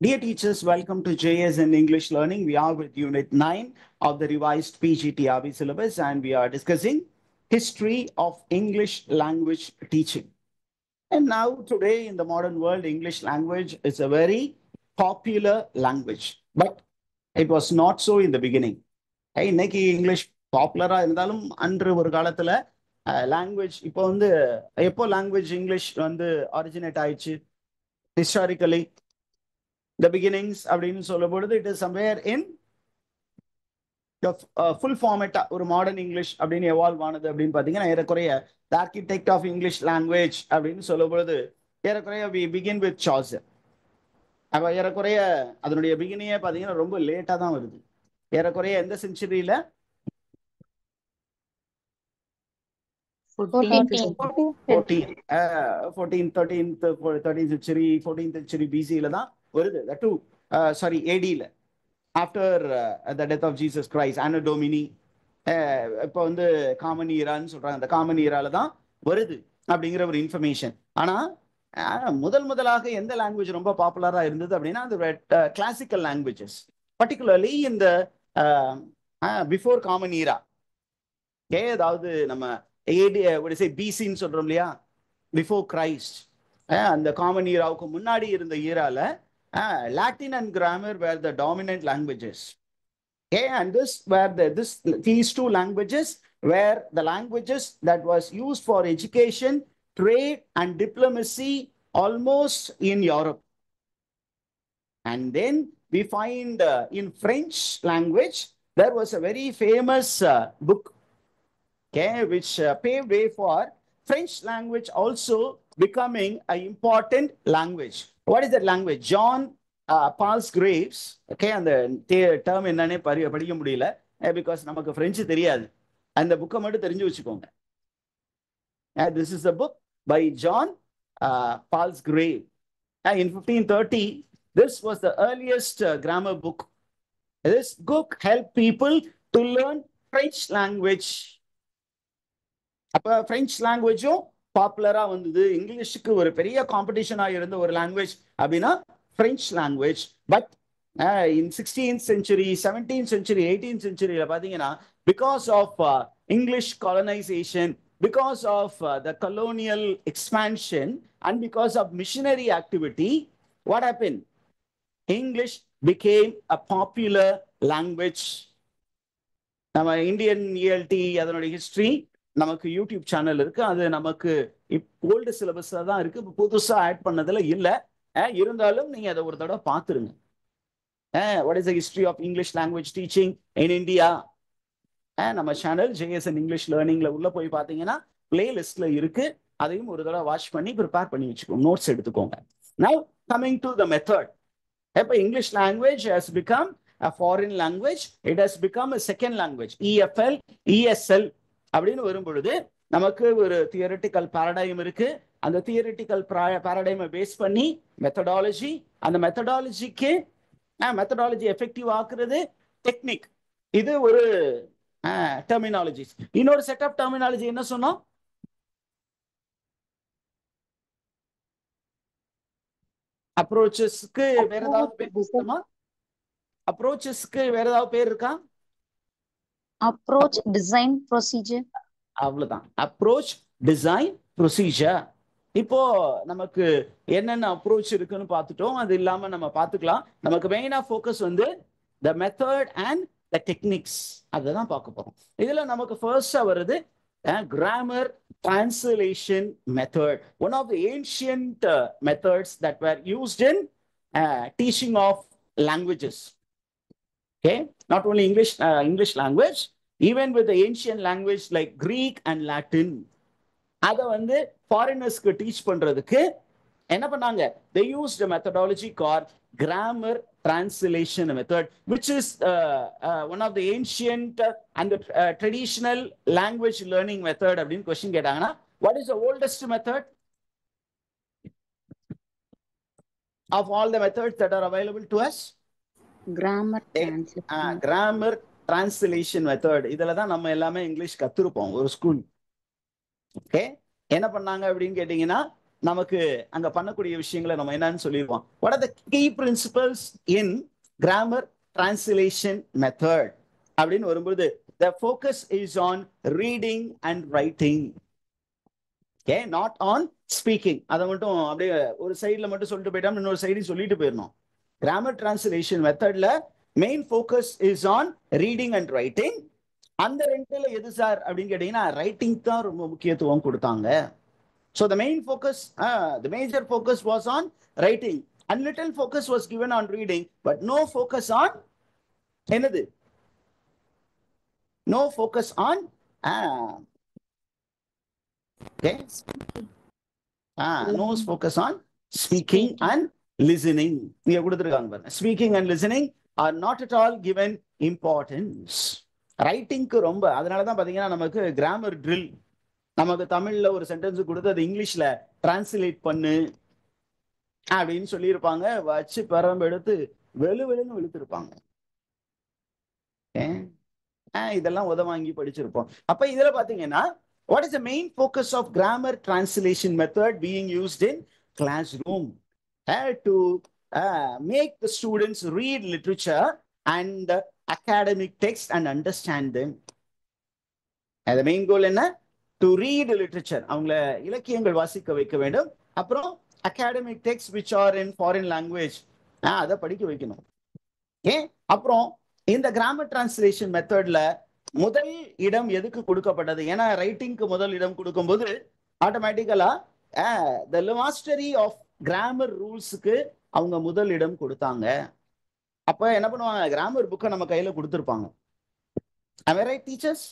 Dear teachers, welcome to JS in English Learning. We are with Unit 9 of the revised PGTRB syllabus, and we are discussing history of English language teaching. And now today in the modern world, English language is a very popular language, but it was not so in the beginning. இன்னைக்கு English பாப்புலரா இருந்தாலும் அன்று ஒரு காலத்துல language இப்போ வந்து எப்போ language English வந்து originate ஆயிடுச்சு ஹிஸ்டாரிக்கலி the beginnings அப்படின்னு சொல்லும் பொழுது it is somewhere in the full format ஒரு மாடர்ன் இங்கிலீஷ் அப்படின்னு எவால்வ் ஆனது அப்படின்னு பாத்தீங்கன்னா ஏறக்குறைய the architect of English language அப்படின்னு சொல்லும் பொழுது ஏறக்குறைய we begin with Chaucer. அப்ப ஏறக்குறைய அதனுடைய பிகினிங்கே பாத்தீங்கன்னா ரொம்ப லேட்டா தான் வருது. ஏறக்குறைய எந்த செஞ்சுரியில 13th century 14th century BC தான் வருது. That too, sorry, AD ல after the death of Jesus Christ, Anno Domini. இப்போ வந்து காமன் ஈரான்னு சொல்றாங்க. அந்த காமன் ஈரால தான் வருது அப்படிங்கிற ஒரு இன்ஃபர்மேஷன். ஆனா முதலாக எந்த லாங்குவேஜ் ரொம்ப பாப்புலரா இருந்தது அப்படின்னா அந்த கிளாசிக்கல் லாங்குவேஜஸ், பர்டிகுலர்லி இந்த பிஃபோர் காமன் ஈரா. அதாவது நம்ம பிசின்னு சொல்றோம் இல்லையா, பிஃபோர் கிரைஸ்ட். அந்த காமன் ஈராவுக்கு முன்னாடி இருந்த ஈரால Latin and grammar were the dominant languages. Okay, and these two languages were the languages that was used for education, trade, and diplomacy almost in Europe. And then we find in French language there was a very famous book, okay, which paved way for French language also becoming an important language. What is that language? John Palsgrave's, okay, அந்த term என்னன்னே படிக்க முடியல because நமக்கு French தெரியாது. அந்த புக்கை மட்டும் தெரிஞ்சு வச்சுக்கோங்க. This is a book by John Palsgrave. In 1530, this was the earliest grammar book. This book helped people to learn French language. அப்ப பிரெஞ்சு லாங்குவேஜும் பாப்புலரா வந்தது. இங்கிலீஷுக்கு ஒரு பெரிய காம்படிஷனா இருந்த ஒரு லாங்குவேஜ் அப்படின்னா French language. But in 16th century, 17th century, 18th century பாத்தீங்கன்னா because of English colonization, because of the colonial expansion, and because of missionary activity, what happened? English became a popular language. நம்ம Indian ELT அதனுடைய history நமக்கு YouTube channel இருக்கு. அது நமக்கு old சிலபஸ்ல தான் இருக்கு, புதுசா ஆட் பண்ணதுல இல்ல. இருந்தாலும் நீங்க அதை ஒரு தடவை பார்த்துருங்க. What is the history of English language teaching in India? நம்ம சேனல் JSN இங்கிலீஷ் லேர்னிங்ல உள்ள போய் பார்த்தீங்கன்னா பிளேலிஸ்ட்ல இருக்கு. அதையும் ஒரு தடவை வாட்ச் பண்ணி ப்ரிப்பேர் பண்ணி வச்சுக்கோங்க, நோட்ஸ் எடுத்துக்கோங்க. Now coming to the method. இப்போ English language has become a foreign language. It has become a second language. EFL, ESL அப்படின்னு வரும் பொழுது நமக்கு ஒரு தியரிட்டிக்கல் பேரடைம் இருக்கு. அந்த தியரிட்டிக்கல் பேரடைமை பேஸ் பண்ணி மெத்தடாலஜி, அந்த மெத்தடாலஜிக்கு மெத்தடாலஜி எஃபெக்டிவ் ஆக்குறது டெக்னிக். இது ஒரு டெர்மினாலஜிஸ். இன்னொரு செட் ஆஃப் டெர்மினாலஜி என்ன சொன்னோம்? அப்ரோச்சஸ்க்கு வேற ஏதாவது பேர் இருக்கா? அப்ரோச்சஸ்க்கு வேற ஏதாவது பேர் இருக்கா? Approach, design, procedure. அவ்வளவுதான். Approach, design, procedure. இப்போ நமக்கு என்னென்ன அப்ரோச் இருக்குன்னு பார்த்துட்டோம். அது இல்லாம நம்ம பார்த்துக்கலாம். நமக்கு மெயினா ஃபோக்கஸ் வந்து த மெத்தட் அண்ட் த டெக்னிக்ஸ், அதுதான் பார்க்க போறோம். இதுல நமக்கு ஃபர்ஸ்டா வருது grammar translation method, one of the ancient methods that were used in teaching of languages. Okay, not only English language, even with the ancient language like Greek and Latin. அதை வந்து ஃபாரினர்ஸ்க்கு teach பண்றதுக்கு என்ன பண்ணாங்க? they used a methodology called grammar translation method, which is one of the ancient and the traditional language learning method. அப்படின்னு question கேட்டாங்கன்னா what is the oldest method of all the methods that are available to us? Grammar translation. Grammar translation method. இதுல தான் நம்ம எல்லாமே English கத்துருப்போம் ஒரு school. Okay, என்ன பண்ணாங்க அப்படின்னு கேட்டீங்கன்னா நமக்கு அங்க பண்ணக்கூடிய விஷயங்களை நம்ம என்னன்னு சொல்லிடுவோம். What are the key principles in grammar translation method அப்படின்னு வரும்போது the focus is on reading and writing, okay, not on speaking. அதை மட்டும் அப்படியே ஒரு சைடுல மட்டும் சொல்லிட்டு போயிட்டோம், இன்னொரு சைடு சொல்லிட்டு போயிடணும். கிராமர் டிரான்ஸ்லேஷன் மெத்தட்ல main focus is on reading and writing. அந்த ரெண்டுல எது சார் அப்படின்னு கேட்டீங்கன்னா ரைட்டிங் தான் ரொம்ப முக்கியத்துவம் கொடுத்தாங்க. So the main focus, the major focus was on writing and little focus was given on reading, but no focus on என்னது, no focus on okay, no focus on speaking and listening. இங்க கொடுத்திருக்காங்க பாருங்க, speaking and listening are not at all given importance. ரைட்டிங்க்கு ரொம்ப, அதனால தான் பாத்தீங்கன்னா நமக்கு grammar drill, நமக்கு தமிழ்ல ஒரு சென்டென்ஸ் கொடுத்து அது இங்கிலீஷ்ல டிரான்ஸ்லேட் பண்ணு அப்படின்னு சொல்லியிருப்பாங்க. வச்சு பரம்பு எடுத்து வெளுன்னு வெளுத்திருப்பாங்க. இதெல்லாம் உதவாங்கி படிச்சிருப்போம். அப்ப இதுல பாத்தீங்கன்னா what is the main focus of grammar translation method being used in classroom? To make the students read literature and academic text and understand them. The main goal என்ன? To read literature, அவங்கள இலக்கியங்கள் வாசிக்க வைக்க வேண்டும். அப்புறம் academic texts which are in foreign language, அதை படிக்க வைக்கணும். அப்புறம் இந்த கிராமர் டிரான்ஸ்லேஷன் மெத்தட்ல முதல் இடம் எதுக்கு கொடுக்கப்பட்டது? ஏன்னா ரைட்டிங்க்கு முதல் இடம் கொடுக்கும்போது ஆட்டோமேட்டிக்கலா the mastery of grammar ரூல்ஸுக்கு அவங்க முதல் இடம் கொடுத்தாங்க. அப்ப என்ன பண்ணுவாங்க, கிராமர் புக்கை நம்ம கையில கொடுத்துருப்பாங்க. Am I right, teachers?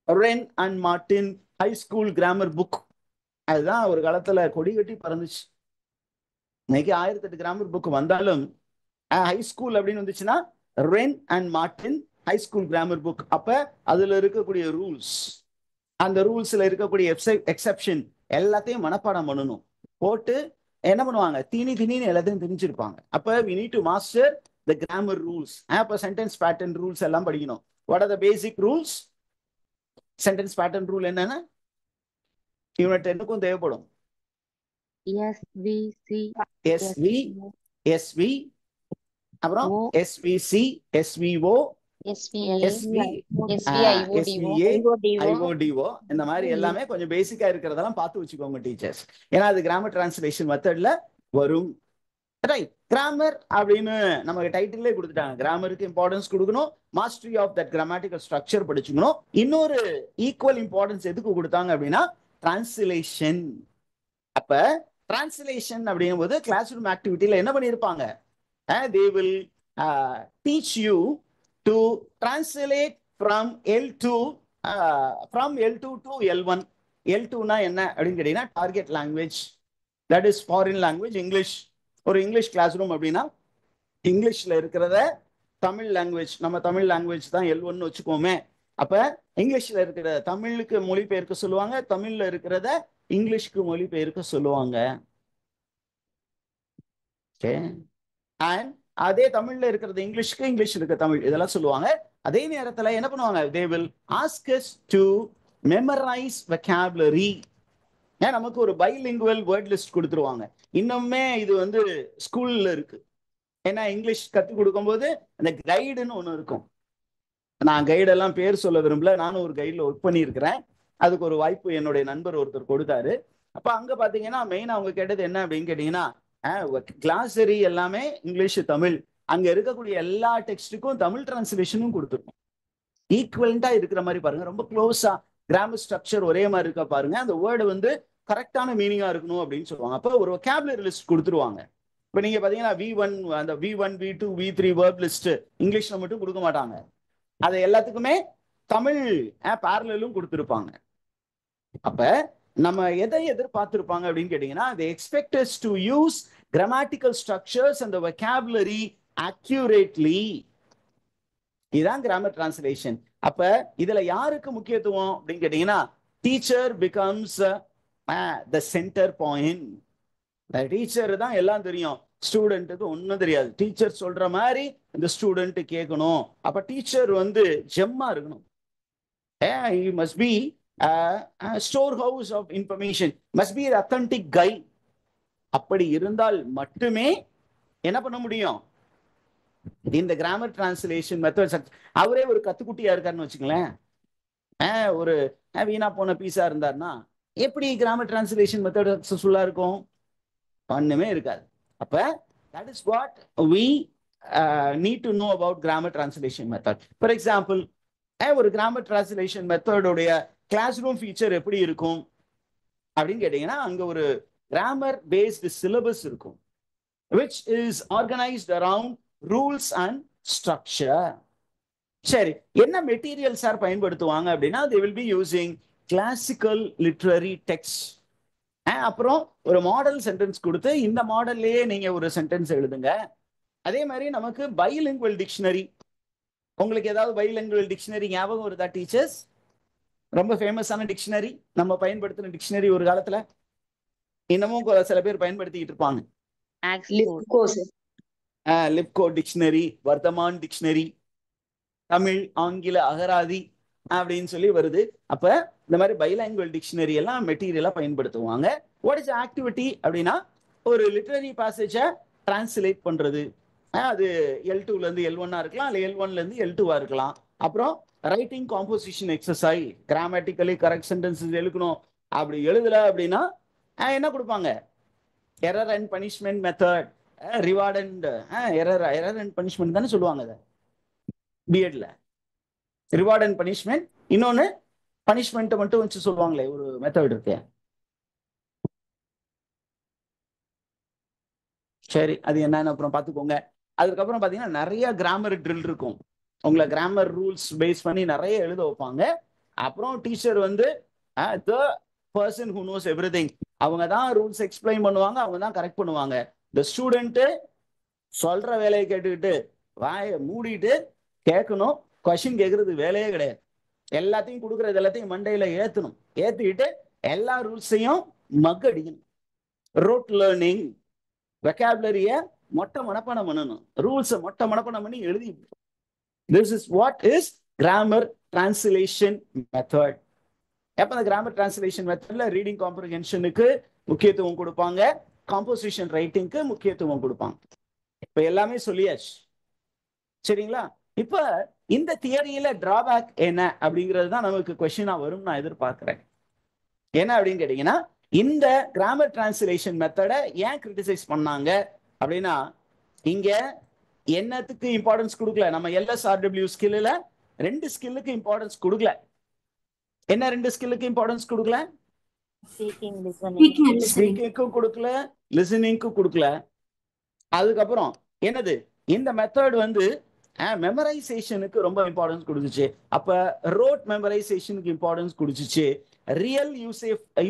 Wren and Martin high school grammar book, அதுதான் ஒரு காலத்துல கொடி கட்டி பறந்துச்சு. இன்னைக்கு 1008 கிராமர் புக் வந்தாலும் ஹை ஸ்கூல் அப்படின்னு வந்துச்சுன்னா Wren and Martin high school grammar book. அப்ப அதுல இருக்கக்கூடிய ரூல்ஸ், அந்த ரூல்ஸ்ல இருக்கக்கூடிய எக்ஸெப்ஷன் எல்லாத்தையும் மனப்பாடம் பண்ணணும். போட்டு என்ன பண்ணுவாங்க, திணின்னு எல்லாத்தையும் திணிச்சிருப்பாங்க. அப்ப we need to master the grammar rules. அப்ப சென்டென்ஸ் பேட்டர்ன் ரூல்ஸ் எல்லாம் படிக்கணும். what are the basic rules? Sentence pattern rule என்னன்னா யூனிட் 10க்கும் தேவைப்படும். எஸ்வி அப்புறம் எஸ்விசி, எஸ்விஓ, ஐஓடிஓ, இந்த மாதிரி எல்லாமே கொஞ்சம் பேசிக்கா இருக்கிறதெல்லாம் பார்த்து வச்சுக்கோங்க டீச்சர்ஸ். ஏன்னா அது கிராமர் டிரான்ஸ்லேஷன் மெத்தட்ல வரும். ரைட், கிராமர் அப்படின்னு நமக்கு டைட்டிலே கொடுத்துட்டாங்க. கிராமருக்கு இம்பார்ட்டன்ஸ் கொடுக்கணும், mastery of that grammatical structure படிச்சுக்கணும். இன்னொரு ஈக்குவல் இம்பார்ட்டன்ஸ் எதுக்கு கொடுத்தாங்க அப்படின்னா டிரான்ஸ்லேஷன். அப்ப டிரான்ஸ்லேஷன் அப்படிங்கும் போது கிளாஸ் ரூம் ஆக்டிவிட்டியில என்ன பண்ணியிருப்பாங்க, they will teach you to translate from L2 to L1. L2 னா என்ன அப்படின்னு கேட்டீங்கன்னா target language, that is foreign language English. ஒரு இங்கிலீஷ் கிளாஸ் ரூம் அப்படின்னா இங்கிலீஷ்ல இருக்கிறத தமிழ் லாங்குவேஜ், நம்ம தமிழ் லாங்குவேஜ் தான் L1 வச்சுக்கோமே. அப்ப இங்கிலீஷ்ல இருக்கிற தமிழுக்கு மொழிபெயர்க்க சொல்லுவாங்க, தமிழ்ல இருக்கிறத இங்கிலீஷ்க்கு மொழிபெயர்க்க சொல்லுவாங்க. அண்ட் அதே தமிழ்ல இருக்கிறது இங்கிலீஷ்க்கு, இங்கிலீஷ் இருக்க தமிழ், இதெல்லாம் சொல்லுவாங்க. அதே நேரத்துல என்ன பண்ணுவாங்க, they will ask us to memorize vocabulary. நமக்கு ஒரு பைலிங்குவல் வேர்ட் லிஸ்ட் கொடுத்துருவாங்க. இன்னுமே இது வந்து ஸ்கூல்ல இருக்கு. ஏன்னா இங்கிலீஷ் கற்றுக் கொடுக்கும் போது அந்த கைடுன்னு ஒன்று இருக்கும். நான் கைடெல்லாம் பேர் சொல்ல விரும்பல, நானும் ஒரு கைடில் ஒர்க் பண்ணியிருக்கிறேன். அதுக்கு ஒரு வாய்ப்பு என்னுடைய நண்பர் ஒருத்தர் கொடுத்தாரு. அப்போ அங்கே பார்த்தீங்கன்னா மெயினாக அவங்க கேட்டது என்ன அப்படின்னு கேட்டிங்கன்னா கிளாஸரி எல்லாமே இங்கிலீஷ் தமிழ், அங்கே இருக்கக்கூடிய எல்லா டெக்ஸ்ட்டுக்கும் தமிழ் டிரான்ஸ்லேஷனும் கொடுத்துருக்கோம். ஈக்குவலண்டா இருக்கிற மாதிரி பாருங்க, ரொம்ப க்ளோஸா கிராமர் ஸ்ட்ரக்சர் ஒரே மாதிரி இருக்கா பாருங்க. அந்த வேர்டு வந்து கரெக்டான மீனிங்கா இருக்கணும் அப்படின்னு சொல்லுவாங்க. அப்போ ஒரு vocabulary லிஸ்ட் கொடுத்துருவாங்க. இப்போ நீங்க பாத்தீங்கன்னா V1, அந்த V1, V2, V3 word list இங்கிலீஷ்ல மட்டும் கொடுக்க மாட்டாங்க. அது எல்லாத்துக்குமே தமிழ் பேரலும் கொடுத்துருப்பாங்க. அப்ப நம்ம எதை எதிர்பார்த்திருப்பாங்க அப்படின்னு கேட்டீங்கன்னா they expect us to use grammatical structures and the vocabulary accurately. இதுதான் கிராமர் டிரான்ஸ்லேஷன். அப்ப இதுல யாருக்கு முக்கியத்துவம் அப்படின்னு கேட்டீங்கன்னா teacher becomes the centre point. Teacher தான் எல்லாம் தெரியும், ஸ்டூடெண்ட்டுக்கு ஒன்றும் தெரியாது. டீச்சர் சொல்ற மாதிரி இந்த ஸ்டூடெண்ட் கேட்கணும். அப்ப டீச்சர் வந்து ஜெம்மா இருக்கணும். He must be a storehouse of information, must be an authentic guide. அப்படி இருந்தால் மட்டுமே என்ன பண்ண முடியும், இந்த கிராமர் டிரான்ஸ்லேஷன் மெத்தட். அவரே ஒரு கத்துக்குட்டியா இருக்காருன்னு வச்சுங்களேன், ஒரு வீணா போன பீஸா இருந்தாருன்னா எப்படி கிராமர் டிரான்ஸ்லேஷன் மெத்தட் சக்சஸ்ஃபுல்லா இருக்கும்? ஒண்ணுமே இருக்காது. அப்ப that is what we need to know about grammar translation method. For example, ஒரு கிராமர் டிரான்ஸ்லேஷன் மெத்தடோடைய கிளாஸ் ரூம் ஃபீச்சர் எப்படி இருக்கும் அப்படின்னு கேட்டீங்கன்னா, அங்க ஒரு கிராமர் பேஸ்டு சிலபஸ் இருக்கும், which is organized around rules and structure. சரி, என்ன மெட்டீரியல் சார் பயன்படுத்துவாங்க அப்படின்னா, they will be using classical literary text. அப்புறம் ஒரு மாடல் சென்டென்ஸ் கொடுத்து இந்த மாடல்லையே நீங்க ஒரு சென்டென்ஸ் எழுதுங்க. அதே மாதிரி நமக்கு பைலிங்குவல் டிக்ஷனரி. உங்களுக்கு ஏதாவது பைலிங்குவல் டிக்ஷனரி ஞாபகம் வருதா டீச்சர்ஸ்? ரொம்ப ஃபேமஸான டிக்ஷனரி, நம்ம பயன்படுத்தின டிக்ஷனரி ஒரு காலத்துல, இன்னமும் சில பேர் பயன்படுத்திக்கிட்டு இருப்பாங்க. லிப்கோ டிக்ஷனரி, வர்த்தமான் டிக்ஷனரி, தமிழ் ஆங்கில அகராதி அப்படின்னு சொல்லி வருது. அப்ப இந்த மாதிரி பைலாங்குவல் டிக்ஷனரி எல்லாம் மெட்டீரியலா பயன்படுத்துவாங்க. வாட் இஸ் ஆக்டிவிட்டி அப்படின்னா, ஒரு லிட்டரரி பாசேஜை டிரான்ஸ்லேட் பண்றது. அது L2ல இருந்து L1 இருக்கலாம், இல்லை L1ல இருந்து L2 இருக்கலாம். அப்புறம் writing composition exercise, grammatically correct sentences எழுதணும். அப்படி எழுதல அப்படின்னா என்ன கொடுப்பாங்க? Error and punishment method, reward and error and punishment தானே சொல்லுவாங்க அதை பிஎட்ல. ரிவார்ட் அண்ட் பனிஷ்மெண்ட், இன்னொன்னு பனிஷ்மெண்ட்டை மட்டும் வச்சு சொல்லுவாங்களே ஒரு மெத்தட் இருக்கு. சரி, அது என்னன்னு அப்புறம் பார்த்துக்கோங்க. அதுக்கப்புறம் பார்த்தீங்கன்னா நிறைய கிராமர் ட்ரில் இருக்கும். உங்களை கிராமர் ரூல்ஸ் பேஸ் பண்ணி நிறைய எழுத வைப்பாங்க. அப்புறம் டீச்சர் வந்து the person who knows everything, அவங்க தான் ரூல்ஸ் எக்ஸ்பிளைன் பண்ணுவாங்க, அவங்க தான் கரெக்ட் பண்ணுவாங்க. த ஸ்டூடெண்ட்டு சொல்ற வேலையை கேட்டுக்கிட்டு வாயை மூடிட்டு கேட்கணும். கொஸ்டின் கேட்கறது வேலையே கிடையாது. எல்லாத்தையும் கொடுக்கறது எல்லாத்தையும் மண்டையில ஏற்றணும். ஏற்றிக்கிட்டு எல்லா ரூல்ஸையும் மக்கடிக்கணும். ரூட் லேர்னிங், வெக்காபுலரிய மொட்டை மனப்பாடம் பண்ணணும், ரூல்ஸை மொட்டை மனப்பாடம் பண்ணி எழுதி. This is what is grammar translation method. எப்ப அந்த கிராமர் டிரான்ஸ்லேஷன் மெத்தட்ல ரீடிங் காம்ப்ரிஹென்ஷனுக்கு முக்கியத்துவம் கொடுப்பாங்க, காம்போசிஷன் ரைட்டிங்க்கு முக்கியத்துவம் கொடுப்பாங்க. இப்ப எல்லாமே சொல்லியாச்சு, சரிங்களா? இப்ப இந்த தியரியில டிராபேக் என்ன அப்படிங்கிறது தான் நமக்கு கொஸ்டினா வரும் நான் எதிர்பார்க்கிறேன். என்ன அப்படின்னு கேட்டீங்கன்னா, இந்த கிராமர் டிரான்ஸ்லேஷன் மெத்தடை ஏன் கிரிட்டிசைஸ் பண்ணாங்க அப்படின்னா, இங்க என்னத்துக்கு இம்பார்ட்டன்ஸ் கொடுக்கல. நம்ம LSRW ஸ்கில்ல 2 ஸ்கில்லுக்கு இம்பார்ட்டன்ஸ் கொடுக்கல. என்ன 2 ஸ்கில்லுக்கு இம்பார்ட்டன்ஸ் கொடுக்கல? ஸ்பீக்கிங்க்கும் கொடுக்கல, லிசனிங்க்கும் கொடுக்கல. அதுக்கப்புறம் என்னது, இந்த மெத்தட் வந்து மெமரைசேஷனுக்கு ரொம்ப இம்பார்ட்டன்ஸ் கொடுத்துச்சு. அப்ப ரோட் மெமரைசேஷனுக்கு இம்பார்ட்டன்ஸ் கொடுத்துச்சு. Real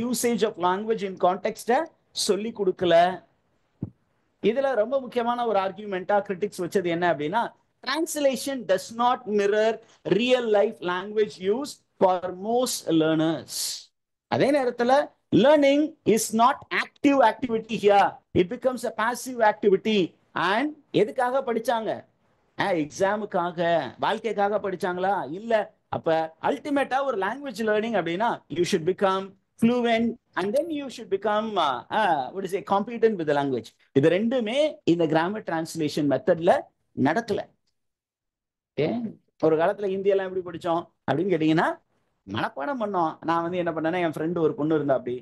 usage of language in context சொல்லி கொடுக்கல. இதுல ரொம்ப முக்கியமான ஒரு ஆர்கியூமெண்டா கிரிட்டிக்ஸ் வச்சது என்ன அப்படின்னா, translation does not mirror real life language use for most learners. அதே நேரத்துல learning is not active activity here, it becomes a passive activity. and எதுக்காக படிச்சாங்க? எக்ஸாமுக்காக, வாழ்க்கைக்காக படிச்சாங்களா? இல்ல. அப்ப அல்டிமேட்டா ஒரு லாங்குவேஜ் லேர்னிங் அப்படின்னா you should become fluent and then you should become what is it, competent with the language. இது ரெண்டுமே இந்த கிராமர் டிரான்ஸ்லேஷன் மெத்தட்ல நடக்கல. ஒரு காலத்துல இந்தியெல்லாம் எப்படி படிச்சோம் அப்படின்னு கேட்டீங்கன்னா, மனப்பாடம் பண்ணோம். நான் வந்து என்ன பண்ணேன்னா, என் ஃப்ரெண்டு ஒரு பொண்ணு இருந்தா அப்படி,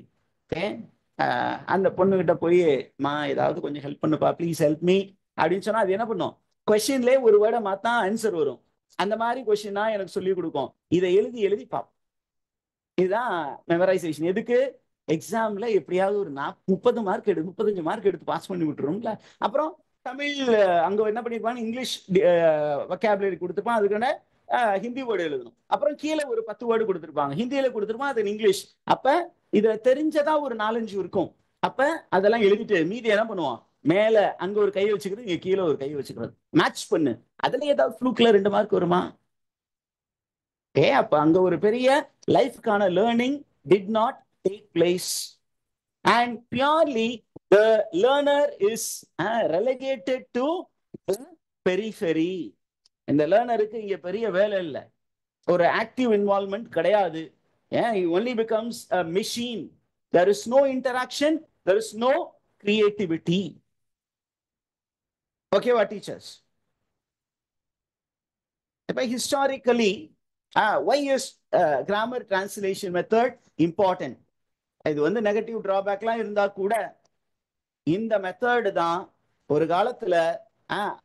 அந்த பொண்ணுகிட்ட போய் மா ஏதாவது கொஞ்சம் ஹெல்ப் பண்ணுப்பா, ப்ளீஸ் ஹெல்ப் மீ அப்படின்னு சொன்னா அது என்ன பண்ணும், கொஸ்டின்லேயே ஒரு வேர்டை மாத்தா ஆன்சர் வரும். அந்த மாதிரி கொஸ்டினா எனக்கு சொல்லி கொடுக்கும். இதை எழுதி எழுதி பார்ப்போம். இதுதான் மெமரைசேஷன். எதுக்கு? எக்ஸாம்ல எப்படியாவது ஒரு 30 மார்க் 35 மார்க் எடுத்து பாஸ் பண்ணி விட்டுரும்ல. அப்புறம் தமிழ் அங்க என்ன பண்ணிருப்பாங்க, இங்கிலீஷ் வொக்காபுலரி கொடுத்துருப்பான், அதுக்கான ஹிந்தி வேர்டு எழுதணும். அப்புறம் கீழே ஒரு 10 வேர்டு கொடுத்துருப்பாங்க, ஹிந்தியில கொடுத்துருப்பான், அது இங்கிலீஷ். அப்ப இதுல தெரிஞ்சதா ஒரு 4-5 இருக்கும். அப்ப அதெல்லாம் எழுதிட்டு மீதி என்ன பண்ணுவான், மேல அங்க ஒரு கை வச்சுக்கிறது, இங்க கீழே ஒரு கை வச்சுக்கிறது, மேட்ச் பண்ணு. அதுல ஏதாவது ஃப்ளூக்ல 2 மார்க் வருமா? அப்ப அங்க ஒரு பெரிய லைஃப்கான learning did not take place. and purely the learner is relegated to the periphery. இந்த லேர்னருக்கு இங்க பெரிய வேலை இல்லை, ஒரு ஆக்டிவ் இன்வால்வ்மெண்ட் கிடையாது. he only becomes a machine. There is no interaction, there is no creativity. Okay, what teachers? But historically, why is grammar translation method important? இது வந்து negative டிராபேக்லாம் இருந்தா கூட இந்த மெத்தட் தான் ஒரு காலத்துல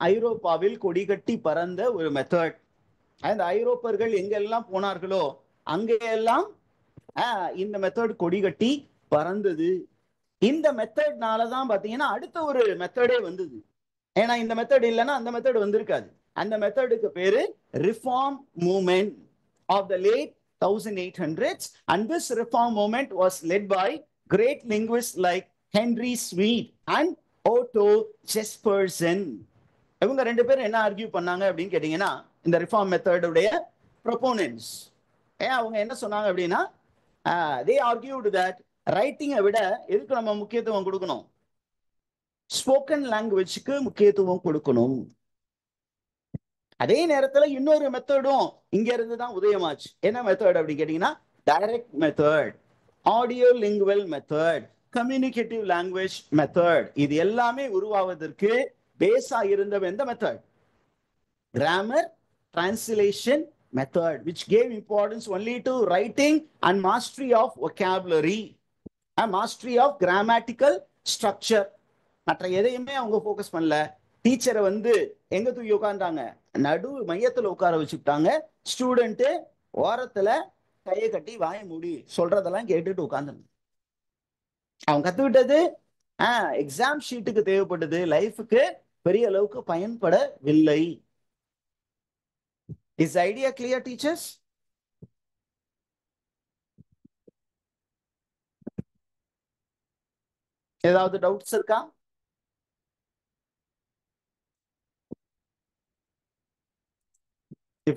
ஐரோப்பாவில் கொடிகட்டி பறந்த ஒரு மெத்தட். அந்த ஐரோப்பர்கள் எங்கெல்லாம் போனார்களோ அங்கெல்லாம் இந்த மெத்தட் கொடிகட்டி பறந்தது. இந்த மெத்தட்னால தான் பாத்தீங்கன்னா அடுத்த ஒரு மெத்தடே வந்தது. ஏன்னா இந்த மெத்தட் இல்லைன்னா அந்த மெத்தட் வந்திருக்காது. அந்த மெத்தடுக்கு பேரு reform movement of the late 1800s, and this reform movement was led by great linguists like Henry Sweet and Otto Jespersen. இவங்க ரெண்டு பேரும் என்ன ஆர்கியூ பண்ணாங்க அப்படின்னு கேட்டீங்கன்னா, இந்த ரிஃபார்ம் மெத்தடுடைய ப்ரொபோனன்ட்ஸ் அவங்க என்ன சொன்னாங்க அப்படின்னா, they argued that ரைட்டிங்கை விட எதுக்கு நம்ம முக்கியத்துவம் கொடுக்கணும்? ஸ்போக்கன் லாங்குவேஜ்க்கு முக்கியத்துவம் கொடுக்கணும். அதே நேரத்துல இன்னொரு மெத்தடும் இங்க இருந்து தான் உதயமாச்சு. என்ன மெத்தட் அப்படின்னு கேட்டீங்கன்னா, direct method, audio lingual method, communicative language method. இது எல்லாமே உருவாவதற்கு பேஸா இருந்த எந்த method? Grammar translation method, which gave importance only to writing and mastery of vocabulary and mastery of grammatical structure. மற்ற எதையுமே அவங்க ஃபோக்கஸ் பண்ணல. டீச்சரை வந்து எங்க தூக்கி உட்கார்ந்தாங்க? நடு மையத்துல உட்கார வச்சுட்டாங்க. ஸ்டூடெண்ட் ஓரத்துல கையை கட்டி வாய மூடி சொல்றதெல்லாம் கேட்டுட்டு உட்கார்ந்து அவங்க கத்துக்கிட்டது எக்ஸாம் ஷீட்டுக்கு தேவைப்பட்டது, லைஃபுக்கு பெரிய அளவுக்கு பயன்படவில்லை. Is idea clear teachers? ஏதாவது டவுட்ஸ் இருக்கா?